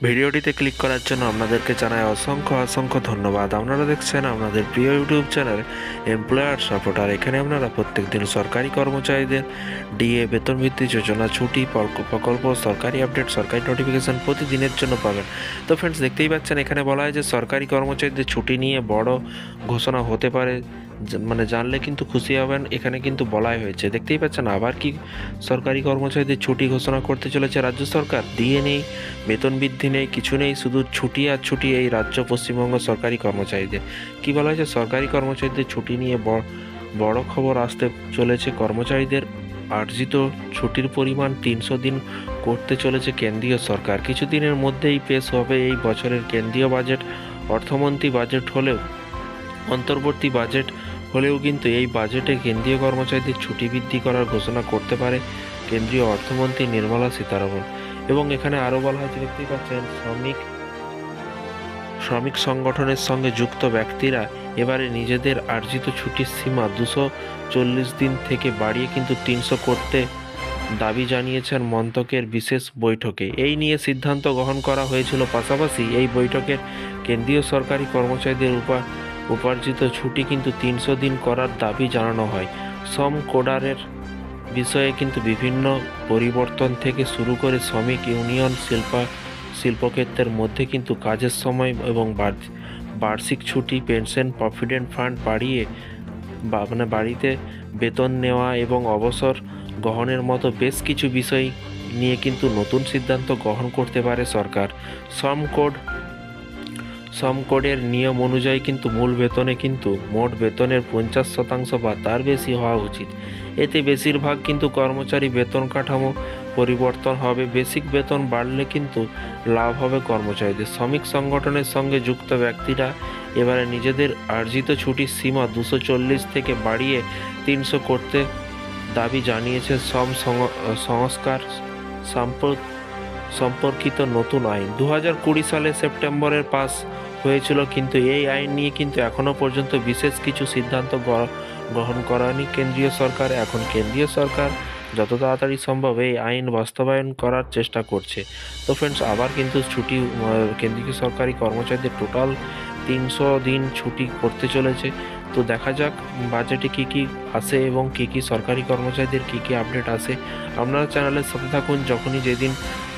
ভিডিওটিতে ক্লিক করার জন্য আপনাদেরকে জানাই অসংখ্য অসংখ্য ধন্যবাদ। আপনারা দেখছেন আপনাদের প্রিয় ইউটিউব চ্যানেল এমপ্লয়ার সাপোর্ট। আর এখানে আপনারা প্রত্যেক দিন সরকারি কর্মচারীদের ডিএ, বেতন ভিত্তি যোজনা, ছুটি, প্রকল্প, সরকারি আপডেট, সরকারি নোটিফিকেশান প্রতিদিনের জন্য পাবেন। তো ফ্রেন্ডস, দেখতেই পাচ্ছেন এখানে বলা হয় যে সরকারি কর্মচারীদের ছুটি নিয়ে বড় ঘোষণা হতে পারে, মানে জানলে কিন্তু খুশি হবেন। এখানে কিন্তু বলাই হয়েছে, দেখতেই পাচ্ছেন আবার কি সরকারি কর্মচারীদের ছুটি ঘোষণা করতে চলেছে রাজ্য সরকার। ডিএ নেই, বেতন বৃদ্ধি নেই, কিছু নেই, শুধু ছুটি আর ছুটি এই রাজ্য পশ্চিমবঙ্গ সরকারি কর্মচারীদের। কি বলা হয়েছে, সরকারি কর্মচারীদের ছুটি নিয়ে বড় খবর আসতে চলেছে। কর্মচারীদের আর্জিত ছুটির পরিমাণ 300 দিন করতে চলেছে কেন্দ্রীয় সরকার। কিছুদিনের মধ্যেই পেশ হবে এই বছরের কেন্দ্রীয় বাজেট। অর্থমন্ত্রী বাজেট হলেও অন্তর্বর্তী বাজেট হলেও কিন্তু এই বাজেটে কেন্দ্রীয় কর্মচারীদের ছুটি বৃদ্ধি করার ঘোষণা করতে পারে কেন্দ্রীয় অর্থমন্ত্রী নির্মলা সীতারামন। এবং এখানে আরও বলা হয়েছে, দেখতেই পাচ্ছেন, শ্রমিক সংগঠনের সঙ্গে যুক্ত ব্যক্তিরা এবারে নিজেদের আর্জিত ছুটির সীমা 240 দিন থেকে বাড়িয়ে কিন্তু 300 করতে দাবি জানিয়েছেন মন্ত্রকের বিশেষ বৈঠকে। এই নিয়ে সিদ্ধান্ত গ্রহণ করা হয়েছিল। পাশাপাশি এই বৈঠকের কেন্দ্রীয় সরকারি কর্মচারীদের উপার্জিত ছুটি কিন্তু 300 দিন করার দাবি জানানো হয়। শ্রম কোডারের বিষয়ে কিন্তু বিভিন্ন পরিবর্তন থেকে শুরু করে শ্রমিক ইউনিয়ন, শিল্পক্ষেত্রের মধ্যে কিন্তু কাজের সময় এবং বার্ষিক ছুটি, পেনশন, প্রভিডেন্ট ফান্ড বাড়িয়ে বাড়িতে বেতন নেওয়া এবং অবসর গ্রহণের মতো বেশ কিছু বিষয় নিয়ে কিন্তু নতুন সিদ্ধান্ত গ্রহণ করতে পারে সরকার। শ্রম কোডের নিয়ম অনুযায়ী কিন্তু মূল বেতনে কিন্তু মোট বেতনের 50% বা তার বেশি হওয়া উচিত। এতে বেশিরভাগ কিন্তু কর্মচারী বেতন কাঠামো পরিবর্তন হবে। বেসিক বেতন বাড়লে কিন্তু লাভ হবে কর্মচারীদের। শ্রমিক সংগঠনের সঙ্গে যুক্ত ব্যক্তিরা এবারে নিজেদের আর্জিত ছুটির সীমা 240 থেকে বাড়িয়ে 300 করতে দাবি জানিয়েছে শ্রম সংস্কার সম্পর্কিত নতুন আইন। 2020 সালে সেপ্টেম্বরে পাস হয়েছিল, কিন্তু এই আইন নিয়ে কিন্তু এখনও পর্যন্ত বিশেষ কিছু সিদ্ধান্ত গ্রহণ করেনি কেন্দ্রীয় সরকার। এখন কেন্দ্রীয় সরকার যত তাড়াতাড়ি সম্ভব এই আইন বাস্তবায়ন করার চেষ্টা করছে। তো ফ্রেন্ডস, আবার কিন্তু ছুটি কেন্দ্রীয় সরকারি কর্মচারীদের টোটাল 300 দিন ছুটি করতে চলেছে। তো দেখা যাক বাজেটে কী কী আসে এবং কী কী সরকারি কর্মচারীদের কী কী আপডেট আসে। আপনারা চ্যানেলের সাথে থাকুন, যখনই যেদিন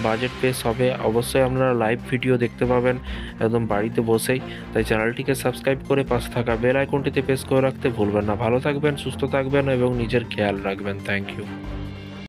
বাজেট পেশ হবে অবশ্যই আপনারা লাইভ ভিডিও দেখতে পাবেন একদম বাড়িতে বসেই। তাই চ্যানেলটিকে সাবস্ক্রাইব করে পাশে থাকা বেল আইকনটিতে প্রেস করে রাখতে ভুলবেন না। ভালো থাকবেন, সুস্থ থাকবেন এবং নিজের খেয়াল রাখবেন। Thank you.